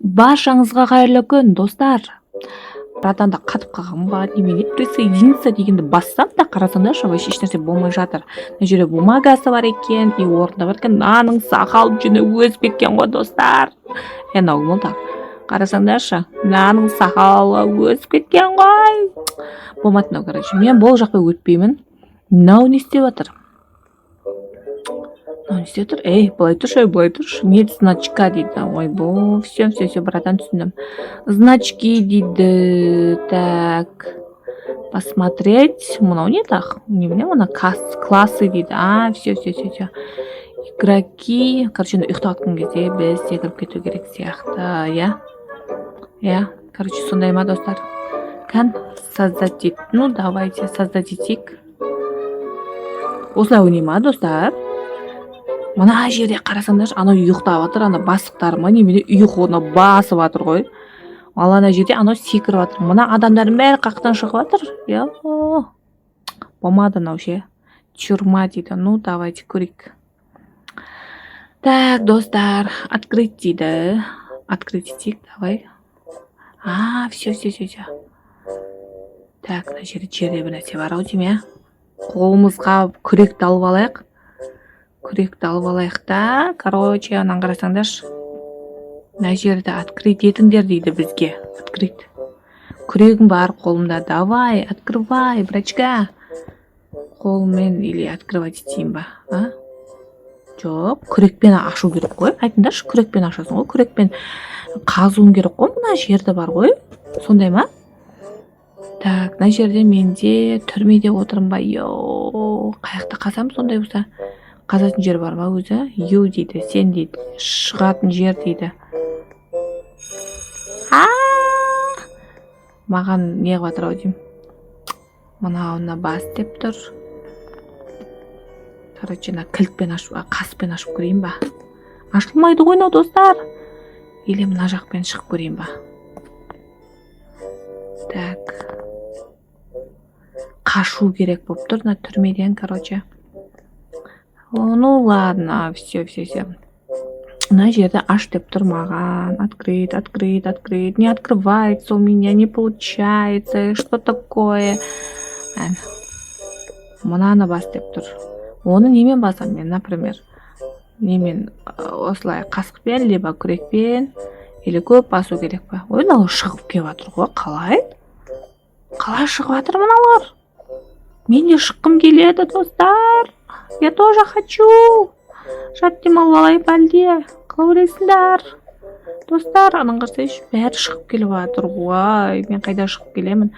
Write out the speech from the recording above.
Баршаңызға қайырлы күн, достар. Братан да қатып қалған ба, немене присоединиться дегенді бассам да қарасаңдаршы, вообще ешнәрсе болмай жатыр. Мына жерде бумагасы бар екен, и орнында бар екен, наның сақал жүні өсіп кеткен ғой, достар. Енді молда қарасаңдаршы, наның сақалы өсіп кеткен ғой. Болмайды мынау, короче. Мен бұл жаққа өтпеймін. Мынау не істеп жатыр? Не істеп тұр? Былай тұршы. Нет значка дейді. Ойбой, все, братан, түсіндім. Значки дейді. Так, посмотреть. Мынау не так? Не білем, мына классы дейді. Все. Игроки. Короче, ұйықтатқан кезде біз секіріп кету керек сияқты, я? Короче, сондай ма, достар? Кән создадить. Ну, давайте создадитик. Осылай ойнай ма, достар? Мына жерде қарасаңдаршы, анау ұйықтап жатыр, ана бастықтар ма немене ұйқыны басып жатыр ғой. Ал ана жерде анау секіріп жатыр. Мына адамдардың бәрі қақтан шығып жатыр. Болмады мынау ше. Тюрьма дейді. Ну, давайте көрейік. Так, достар, открыть дейді. Открыть етейік, давай. Все. Так, мына жерде бір нәрсе бар ау деймін, қолымызға күректі алып алайық да, короче, анан қарасаңдаршы, мына жерде открыть етіңдер дейді бізге. Открыть. Күрегім бар қолымда. Давай, открывай, брачка. Қолмен или открывать етейін ба? Жоқ, күрекпен ашу керек қой. Айтыңдаршы, күрекпен ашасың ғой. Күрекпен қазуың керек қой. Мына жерде бар ғой. Сондай ма? Так, мына жерде менде түрмеде отырмын ба? Қаяқта қазам сондай болса? Қазатын жер бар ма өзі? Ю дейді, сен дейді, шығатын жер дейді. Маған не қып жатыр ау деймін. Мынауына бас деп тұр. Короче, кілтпен ашып, қаспен ашып көрейін ба? Ашылмайды ғой, достар. Или мына жақпен шығып көрейін ба? Так. Қашу керек болып тұр, түрмеден, короче. Ну ладно, все. Мына жерде аш деп тұр маған. Открыть. Не открывается у меня, не получается. Что такое? Мынаны бас деп тұр. Оны немен басам мен, например? Немен осылай қасықпен, либо күрекпен, или көп басу керек па? Ой, мынау шығып келіп жатыр ғой, қалай? Қалай шығып жатыр мыналар? Мен де шыққым келеді, достар. Я тоже хочу. Жаттым алайып әлде. Қалай достар, анан қарсайшы, бәрі шығып келіп жатыр ғой. Мен қайда шығып келемін?